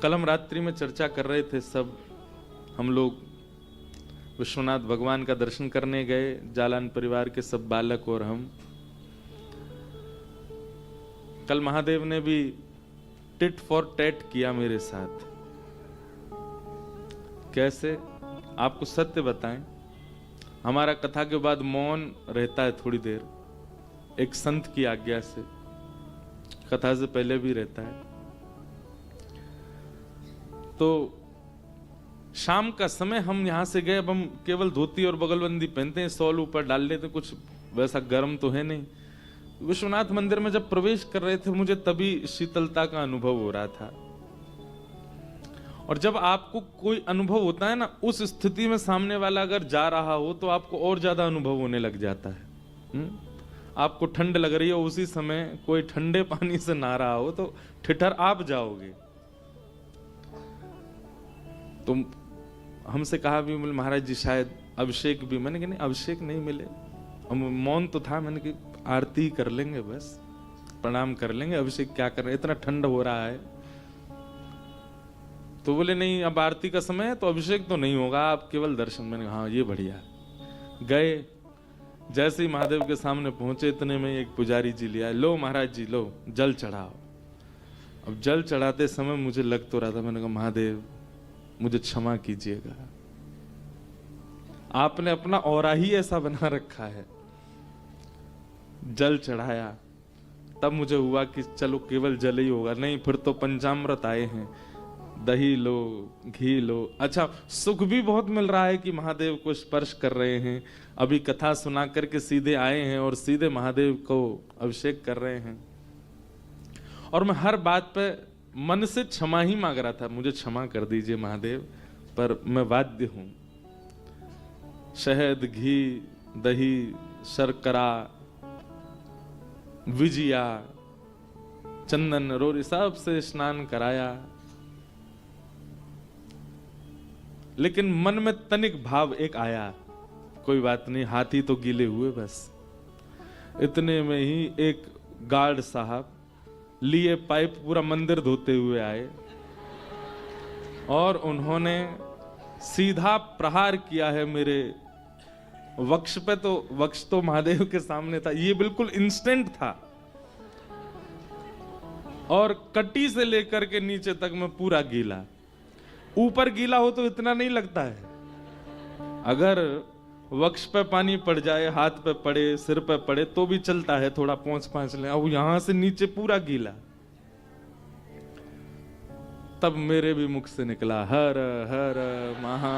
कल हम रात्रि में चर्चा कर रहे थे सब हम लोग विश्वनाथ भगवान का दर्शन करने गए, जालान परिवार के सब बालक और हम। कल महादेव ने भी टिट फॉर टैट किया मेरे साथ। कैसे? आपको सत्य बताएं, हमारा कथा के बाद मौन रहता है थोड़ी देर, एक संत की आज्ञा से, कथा से पहले भी रहता है। तो शाम का समय हम यहां से गए, अब हम केवल धोती और बगलबंदी पहनते हैं, शॉल ऊपर डाल लेते, कुछ वैसा गर्म तो है नहीं। विश्वनाथ मंदिर में जब प्रवेश कर रहे थे मुझे तभी शीतलता का अनुभव हो रहा था। और जब आपको कोई अनुभव होता है ना, उस स्थिति में सामने वाला अगर जा रहा हो तो आपको और ज्यादा अनुभव होने लग जाता है। आपको ठंड लग रही हो, उसी समय कोई ठंडे पानी से नहा रहा हो तो ठिठर आप जाओगे। तो हमसे कहा भी महाराज जी शायद अभिषेक भी, मैंने कहा नहीं अभिषेक नहीं मिले, हम मौन तो था, मैंने कहा आरती कर लेंगे, बस प्रणाम कर लेंगे, अभिषेक क्या कर रहे हैं, इतना ठंड हो रहा है। तो बोले नहीं अब आरती का समय है तो अभिषेक तो नहीं होगा, आप केवल दर्शन। मैंने कहा हाँ ये बढ़िया। गए, जैसे ही महादेव के सामने पहुंचे इतने में एक पुजारी जी लिया, लो महाराज जी लो जल चढ़ाओ। अब जल चढ़ाते समय मुझे लग तो रहा था, मैंने कहा महादेव मुझे क्षमा कीजिएगा, आपने अपना औरा ही ऐसा बना रखा है। जल चढ़ाया तब मुझे हुआ कि चलो केवल जल ही होगा, नहीं फिर तो पंचामृत आए हैं, दही लो घी लो। अच्छा सुख भी बहुत मिल रहा है कि महादेव को स्पर्श कर रहे हैं, अभी कथा सुना करके सीधे आए हैं और सीधे महादेव को अभिषेक कर रहे हैं। और मैं हर बात पे मन से क्षमा ही मांग रहा था, मुझे क्षमा कर दीजिए महादेव, पर मैं बाध्य हूं। शहद घी दही शर्करा विजिया चंदन रोरी सब से स्नान कराया, लेकिन मन में तनिक भाव एक आया, कोई बात नहीं हाथी तो गीले हुए बस। इतने में ही एक गार्ड साहब लिए पाइप पूरा मंदिर धोते हुए आए और उन्होंने सीधा प्रहार किया है मेरे वक्ष पे। तो वक्ष तो महादेव के सामने था, ये बिल्कुल इंस्टेंट था, और कटी से लेकर के नीचे तक मैं पूरा गीला। ऊपर गीला हो तो इतना नहीं लगता है, अगर वक्ष पे पानी पड़ जाए, हाथ पे पड़े, सिर पे पड़े तो भी चलता है, थोड़ा पोंछ ले, अब यहां से नीचे पूरा गीला। तब मेरे भी मुख से निकला हर हर महा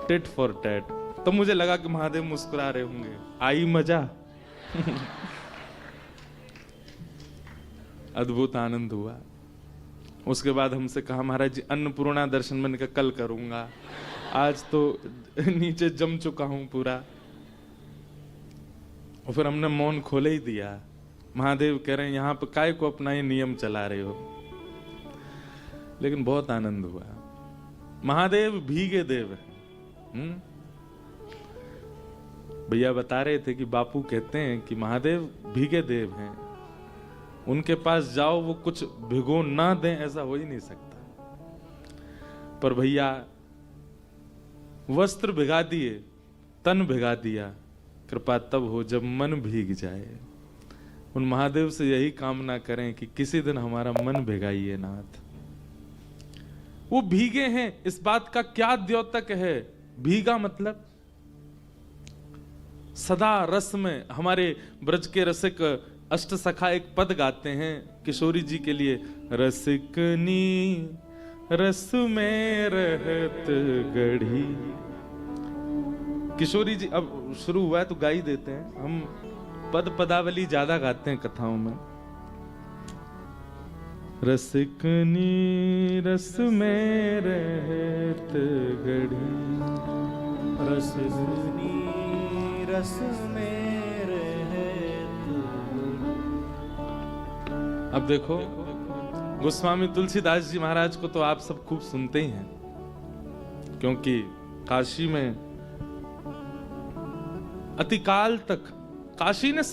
टिट फॉर टैट। तो मुझे लगा कि महादेव मुस्कुरा रहे होंगे, आई मजा। अद्भुत आनंद हुआ। उसके बाद हमसे कहा महाराज जी अन्नपूर्णा दर्शन, मैंने कहा कल करूंगा, आज तो नीचे जम चुका हूं पूरा। और फिर हमने मौन खोले ही दिया। महादेव कह रहे हैं यहां पर काय को अपना ही नियम चला रहे हो, लेकिन बहुत आनंद हुआ। महादेव भीगे देव है। भैया बता रहे थे कि बापू कहते हैं कि महादेव भीगे देव हैं, उनके पास जाओ वो कुछ भिगो ना दें, ऐसा हो ही नहीं सकता। पर भैया वस्त्र भिगा दिए, तन भिगा दिया, कृपा तब हो जब मन भीग जाए। उन महादेव से यही कामना करें कि किसी दिन हमारा मन भिगाइए नाथ। वो भीगे हैं, इस बात का क्या द्योतक है? भीगा मतलब सदा रस में। हमारे ब्रज के रसिक अष्ट सखा एक पद गाते हैं किशोरी जी के लिए, रसिकनी रस में रहत गढ़ी। किशोरी जी अब शुरू हुआ है तो गा ही देते हैं, हम पद पदावली ज्यादा गाते हैं कथाओं में। रसिकनी रस में रहत गढ़ी, रसिकनी रस में रहत। अब देखो गोस्वामी तुलसीदास जी महाराज को तो आप सब खूब सुनते ही हैं, क्योंकि काशी में अतिकाल तक काशी ने